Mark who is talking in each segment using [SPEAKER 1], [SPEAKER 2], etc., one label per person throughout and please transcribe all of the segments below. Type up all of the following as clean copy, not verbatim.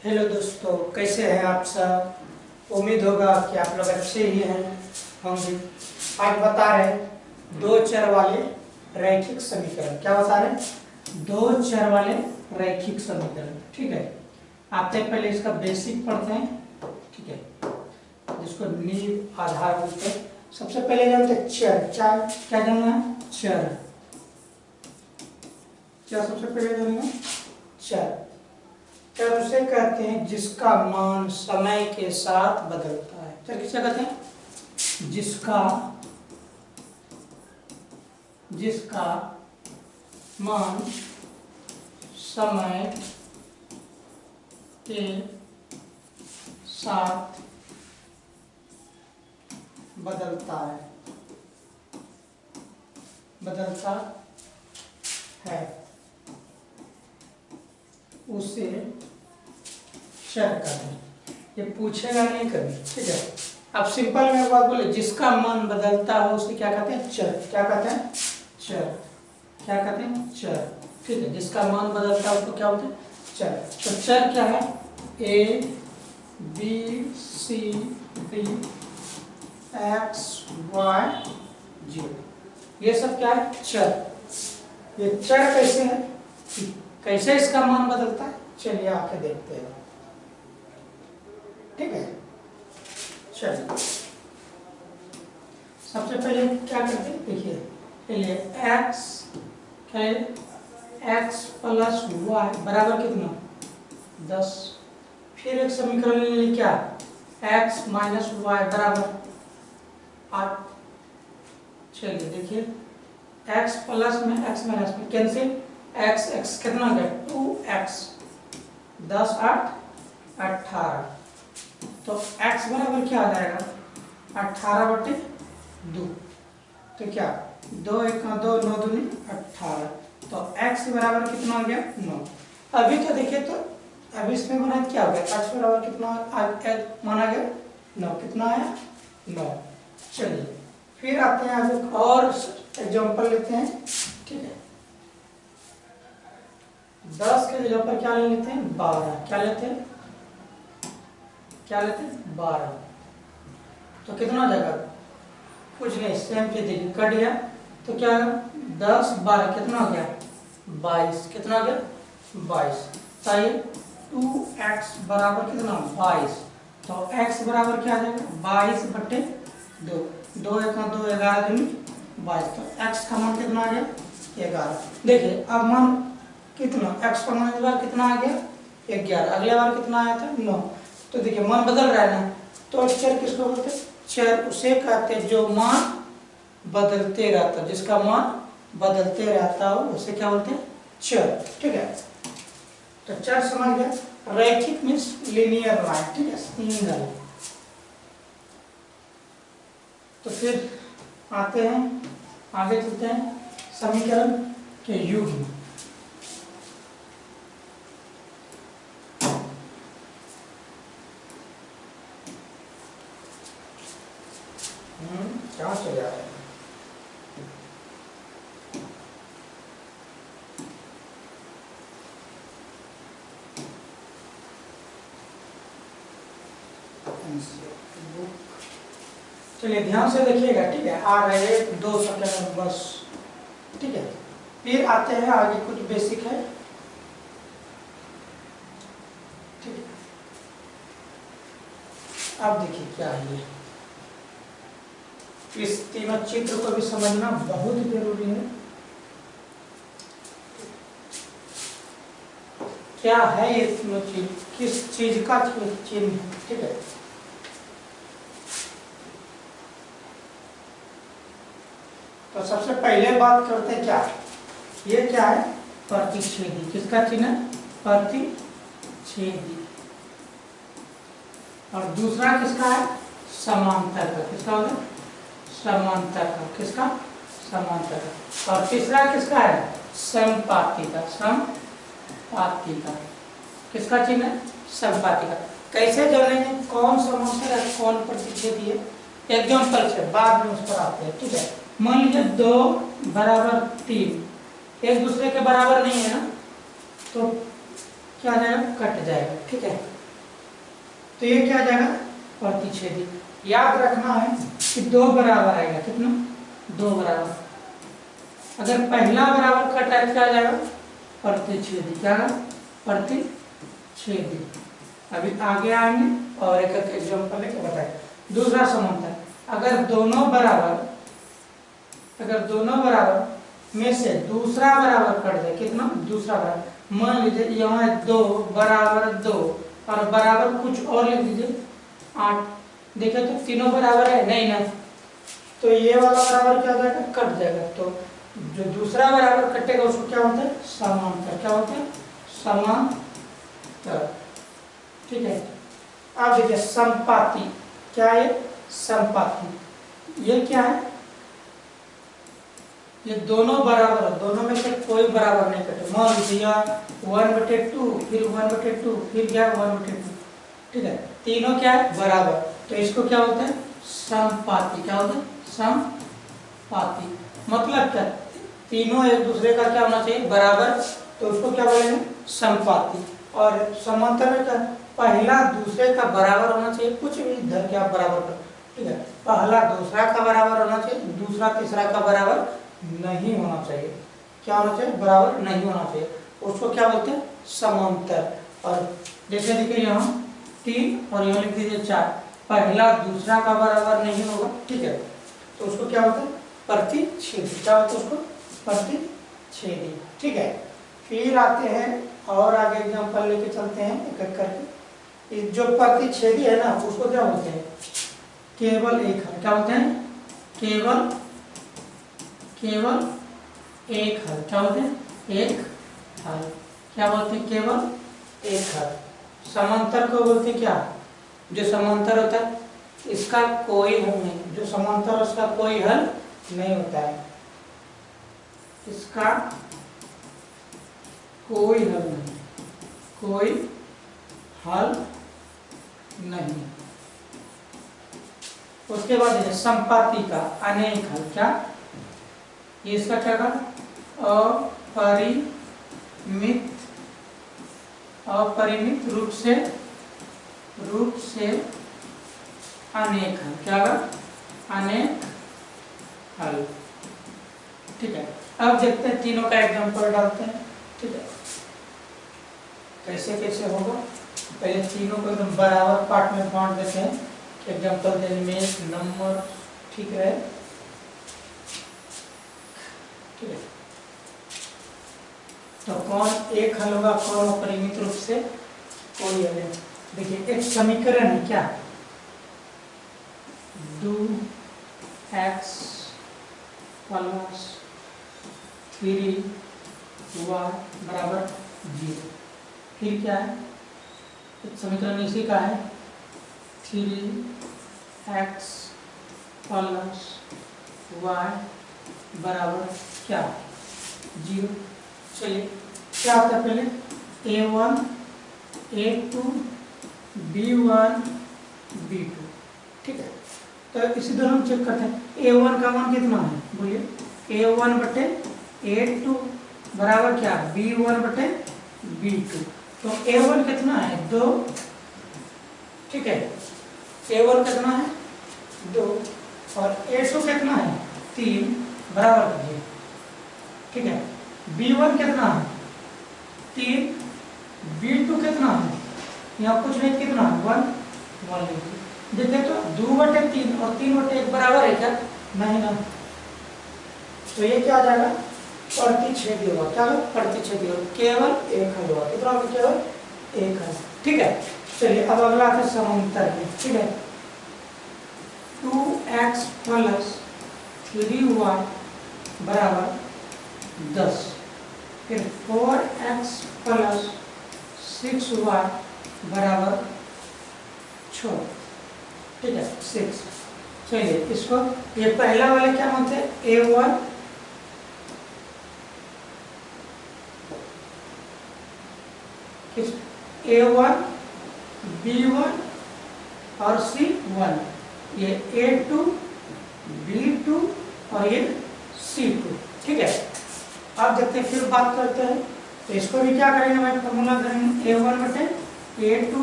[SPEAKER 1] Hello दोस्तों, कैसे हैं आप सब। उम्मीद होगा कि आप लोग अच्छे ही हैं होंगे। आज बता रहे दो चर वाले रैखिक समीकरण। क्या बता रहे? दो चर वाले रैखिक समीकरण। ठीक है, आते पहले इसका बेसिक पढ़ते हैं। ठीक है, जिसको नींव आधार बोलते हैं। सबसे पहले जानते हैं चर। क्या जानना है? चर। क्या सबसे पहले जानना है? चर। चर उसे कहते हैं जिसका मान समय के साथ बदलता है। चर किसे कहते हैं? जिसका मान समय के साथ बदलता है उसे चर कहते हैं। ये पूछेगा नहीं कभी। ठीक है, अब सिंपल में बात बोले, जिसका मान बदलता है उसे क्या कहते हैं? चर। क्या कहते हैं? चर। क्या कहते हैं? चर। ठीक है, जिसका मान बदलता है उसको क्या बोलते हैं? चर। तो चर क्या है? A B C D X Y Z, ये सब क्या है? चर। ये चर कैसे है, कैसे इसका मान बदलता है, चलिए आके देखते हैं। ठीक है, चलिए सबसे पहले क्या करते हैं, देखिए पहले x है, x प्लस वाई बराबर कितना? 10। फिर एक समीकरण ले लें, क्या? x माइनस वाई बराबर 8। चलिए देखिए, x प्लस में x माइनस में कैंसिल, x कितना हो गया? 2x। 10 8 18। तो x बराबर क्या आ जाएगा? 18/2। तो क्या 2 1 2 9 दूनी 18। तो x बराबर कितना हो गया? 9। अभी तो देखिए, तो अभी इसमें बना क्या हो गया? x बराबर कितना माना गया? 9। कितना आया? 9। चलिए फिर आते हैं, आज एक और एग्जांपल लेते हैं। ठीक है, 10 के जगह पर क्या ले लेते हैं? 12। क्या लेते हैं? 12। तो कितना हो जाएगा? कुछ नहीं, सेम चीज देखिए, कट गया तो क्या 10 12 कितना हो गया? 22। कितना हो गया? 22। तो 2x बराबर कितना? 22। तो x बराबर क्या आ जाएगा? 22/2। 2 1 2 11 दूनी 22। तो x का मान कितना आ गया? 11। देखिए अब मान कितना, x का मान इस बार कितना आ गया? 11। अगले बार कितना आया था? 9। तो देखिए मान बदल रहा है ना। तो चर किसको बोलते हैं? चर उसे कहते हैं जो मान बदलते रहता है, जिसका मान बदलते रहता हो उसे क्या बोलते हैं? चर। ठीक है, तो चर समझ गया। रैखिक मीन्स लीनियर लाइन। ठीक है, सिंगल। तो फिर आते हैं, आगे चलते हैं समीकरण के युग्म। कहाँ चले आ रहे हैं? चलिए ध्यान से देखिएगा। ठीक है, आ रहे हैं 2 सेकंड बस। ठीक है, फिर आते हैं आगे, कुछ बेसिक है। ठीक है, अब देखिए क्या है ये। इस तीनों चित्र को भी समझना बहुत जरूरी है। क्या है ये तीनों चीज, किस चीज का चिन्ह है? ठीक है, तो सबसे पहले बात करते हैं, क्या ये क्या है? प्रतिच्छेदी। किसका चिन्ह है? प्रतिच्छेदी। और दूसरा किसका है? समांतर का। किसका होगा? समांतर का। किसका? समांतर का। और तीसरा किसका है? समपाती का। समपाती का। किसका चिन्ह है? समपाती का। कैसे जानेंगे कौन समांतर है कौन प्रतिच्छेदी है? एग्जांपल से बाद में उस पर आते हैं। ठीक है, मान लीजिए 2 बराबर 3 एक दूसरे के बराबर नहीं है ना, तो क्या हो जाएगा? कट जाएगा। ठीक है, तो ये क्या आ जाएगा, प्रतिच्छेदी। याद रखना है कि दो बराबर आएगा, कितना, दो बराबर। अगर पहला बराबर कट है क्या आ जाएगा, प्रतिच्छेदी। क्या है, प्रतिच्छेदी। अभी आगे आएंगे और एक एग्जांपल लेके बताएं। दूसरा समांतर, अगर दोनों बराबर में से दूसरा बराबर कट जाए, कितना, दूसरा बराबर, मान लीजिए यहाँ 2 बराबर 2 और बराबर कुछ और लिख दीजिए 8, देखिए तो तीनों बराबर है नहीं ना, तो ये वाला बराबर क्या हो जाएगा, कट जाएगा। तो जो दूसरा बराबर कटेगा उसको क्या होता है, समांतर। क्या होता है, समांतर। ठीक है। अब देखिए संपाती, क्या है, संपाती। ये क्या है, ये दोनों बराबर है, दोनों में से कोई बराबर नहीं कटे। मान लीजिए 1/2, फिर 1/2, फिर क्या 1/2। ठीक है, तीनों क्या है, बराबर, तो इसको क्या होता है, समपाती। क्या होता है, समपाती। मतलब क्या, तीनों एक दूसरे का क्या होना चाहिए, बराबर, तो उसको क्या बोलेंगे, समपाती। और समांतर में क्या, पहला दूसरे का बराबर होना चाहिए, कुछ भी धर के आप बराबर करो। ठीक है, पहला दूसरा का बराबर होना चाहिए, दूसरा तीसरा का बराबर नहीं होना चाहिए। क्या होना चाहिए, बराबर नहीं होना चाहिए, उसको क्या बोलते हैं, समांतर। और जैसे देखिए यहाँ 3 और यहाँ लिख दीजिए 4, पहला दूसरा का बराबर नहीं होगा। ठीक है, तो उसको क्या बोलते हैं, प्रतिच्छेदी। क्या बोलते हैं उसको, प्रतिच्छेदी। ठीक है, फिर आते हैं और आगे एग्जांपल लेके चलते हैं एक एक करके। जो प्रतिच्छेदी है ना उसको क्या बोलते हैं, केवल एक हल। क्या बोलते हैं, केवल एक हल। क्या बोलते हैं, एक हल। क्या बोलते हैं, केवल एक हल। समांतर को बोलते हैं क्या, जो समांतर होता है इसका कोई हल नहीं, जो समांतर उसका कोई हल नहीं होता है, इसका कोई हल नहीं, कोई हल नहीं। उसके बाद संपाती का अनेक हल। क्या, ये इसका क्या था, अपरिमित रूप से अनेक हल। क्या होगा, अनेक हल। ठीक है, अब देखते हैं तीनों का एग्जांपल डालते हैं। ठीक है, कैसे कैसे होगा, पहले तीनों को एकदम बराबर पार्ट में बांट देते हैं, एग्जांपल देने में एक नंबर ठीक है। ठीक है, तो कौन एक हल होगा, कौन अपरिमित रूप से कोई हल। देखिए एक समीकरण है, क्या, 2x + 3y बराबर 0। फिर क्या है, एक समीकरण इसी का है, 3x + y बराबर क्या, 0। चलिए क्या होता है, पहले a1 a2 b1 b2। ठीक है, तो इसी तरह हम चेक करते हैं, a1 का मान कितना है, बोलिए, a1/a2 बराबर क्या, b1/b2। तो a1 कितना है, 2। ठीक है, a1 कितना है, 2, और a2 कितना है, 3 बराबर कीजिए। ठीक है, b1 कितना है, 3, b2 कितना है, यहाँ कुछ नहीं, कितना है, 1 लीजिए। देखिए तो 2/3 और 3/1 बराबर है क्या, नहीं ना, तो ये क्या आ जाएगा, प्रतिच्छेदी होगा। क्या होगा, प्रतिच्छेदी होगा, केवल एक हल होगा। कितना होगा, केवल एक हल। ठीक है, चलिए अब अगला है समांतर में। ठीक है, 2x + 3y बराबर 10। फिर 4x + 6y बराबर 6। ठीक है, 6। चलिए इसको, ये पहला वाले क्या मानते हैं, a1 a1 b1 और c1, ये a2 b2 और ये c2। ठीक है, अब देखते हैं, फिर बात करते हैं, तो इसको भी क्या करेंगे भाई, फॉर्मूला करेंगे, a1/a2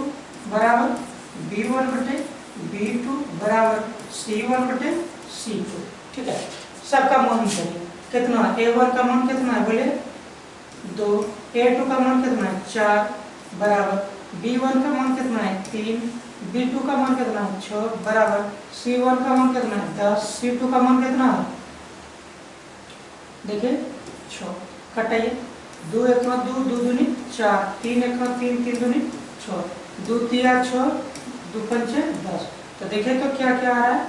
[SPEAKER 1] बराबर B1 बटे B2 बराबर C1 बटे C2। ठीक है, सबका मान करिए कितना, A1 का मान कितना है बोले 2, A2 का मान कितना है 4 बराबर B1 का मान कितना है 3, B2 का मान कितना है 6 बराबर C1 का मान कितना है 10, C2 का मान कितना है देखिए 6। कटाइए 2 1 2, 2 दूनी 4, 3 1 3, 3 दूनी 6, 2 3 6, 2 5 10। तो देखिए तो क्या क्या आ रहा है,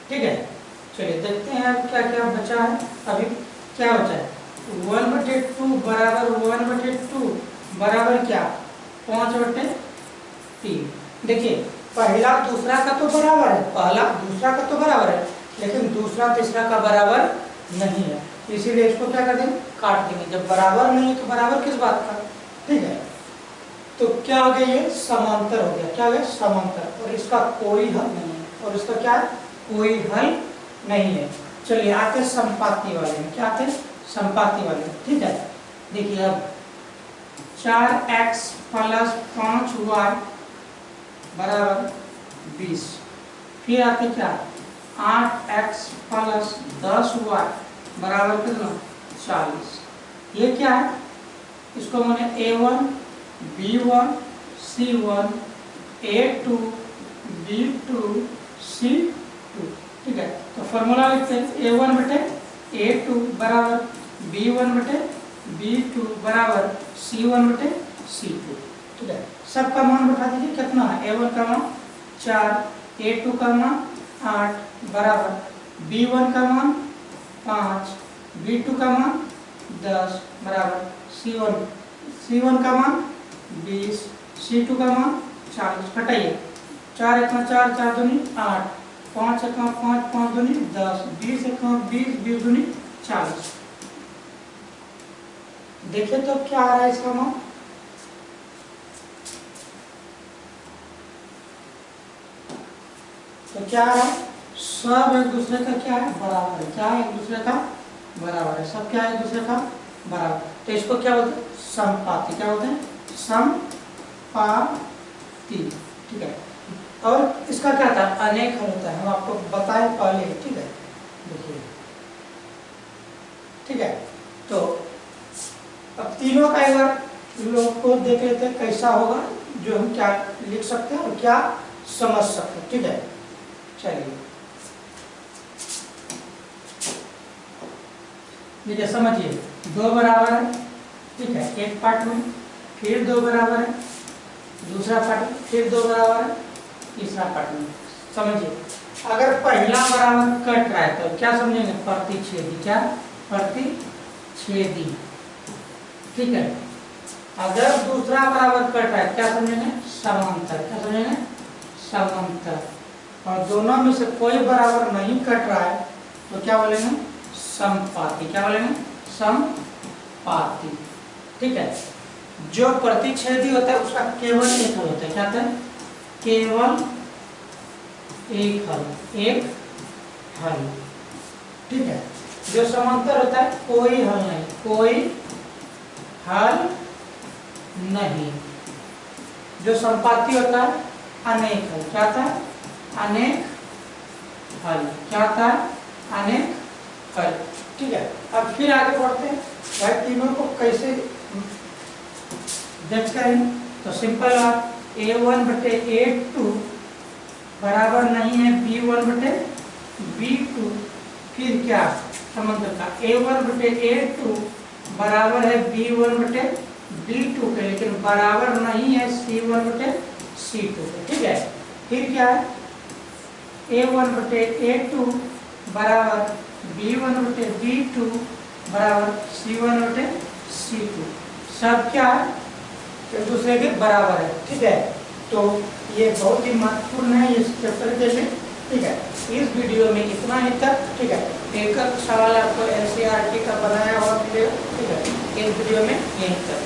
[SPEAKER 1] ठीक है। चलिए देखते हैं अब क्या क्या बचा है। अभी क्या बचा है 1/2 बराबर 1/2 बराबर क्या 5/3। देखिए पहला दूसरा का तो बराबर है, पहला दूसरा का तो बराबर है, लेकिन दूसरा तीसरा का बराबर नहीं है, इसीलिए इसको क्या कर देंगे काट देंगे। जब बराबर नहीं है तो बराबर किस बात का, ठीक है। तो क्या हो गया, ये समांतर हो गया। क्या हो गया समांतर, और इसका कोई हल नहीं है, और इसका क्या है कोई हल नहीं है। चलिए आते संपाती वाले में, क्या आते संपाती वाले में, ठीक है। देखिए अब 4x + 5y बराबर 20। फिर आते क्या 8x + 10y बराबर कितना 40। ये क्या है, इसको मैंने A1 B1 C1 A2 B2 C2, ठीक है। तो फॉर्मूला लिखते हैं A1 बटे A2 बराबर B1 बटे B2 बराबर C1 बटे C2, ठीक है। सबका मान बैठा दीजिए, कितना है A1 का मान 4, A2 का मान 8 बराबर B1 का मान 5, B2 का मान 10 बराबर C1 का मान 20, C2 का मान 40। घटाइए 4 1 4, 4 दूनी 8, 5 1 5, 5 दूनी 10, 20 1 20, 20 दूनी 40। देखिए तो क्या आ रहा है इसका मान, तो क्या है सब एक दूसरे का क्या है बराबर है, क्या है एक दूसरे का बराबर है, सब क्या है एक दूसरे का बराबर। तो इसको क्या बोलते हैं समपाती, क्या बोलते हैं समपाती, ठीक है। और इसका क्या था अनेक हल होता है, हम आपको बताए पहले, ठीक है। देखिए ठीक है, तो अब तीनों का एक बार लोग को देख लेते हैं कैसा होगा, जो हम क्या लिख सकते हैं और क्या समझ सकते हैं, ठीक है। चलिए देखिए समझिए, 2 बराबर है, ठीक है, एक पार्ट में, फिर 2 बराबर है दूसरा पार्ट में, फिर 2 बराबर है तीसरा पार्ट में। समझिए अगर पहला बराबर कट रहा है तो क्या समझेंगे प्रतिच्छेदी, क्या प्रतिच्छेदी, ठीक है। अगर दूसरा बराबर कट रहा है क्या समझेंगे समांतर, क्या समझेंगे समांतर। और दोनों में से कोई बराबर नहीं कट रहा है तो क्या बोलेंगे समपाती, क्या बोलेंगे समपाती, ठीक है। जो प्रतिच्छेदी होता है उसका केवल एक हल होता है, क्या होता है केवल एक हल, ठीक है। जो समांतर होता है कोई हल नहीं, कोई हल नहीं। जो संपाती होता है अनेक हल, क्या होता है अनेक हल, क्या होता है अनेक हल, ठीक है। अब फिर आगे बढ़ते हैं भाई, तीनों को कैसे जज करेंगे। तो सिंपल बात, A1 बटे A2 बराबर नहीं है B1 बटे B2, फिर क्या समांतर का A1 बटे A2 बराबर है B1 बटे B2 के, लेकिन बराबर नहीं है C1 बटे C2 के, ठीक है। फिर क्या है A1 बटे A2 बराबर B1 बटे B2 बराबर C1 बटे C2, सब क्या है एक दूसरे के बराबर है, ठीक है। तो ये बहुत ही महत्वपूर्ण है इस चैप्टर के लिए, ठीक है। इस वीडियो में इतना ही तक, ठीक है। एक सवाल आपको NCERT का बनाया हुआ मिलेगा, ठीक है, इस वीडियो में यहीं तक।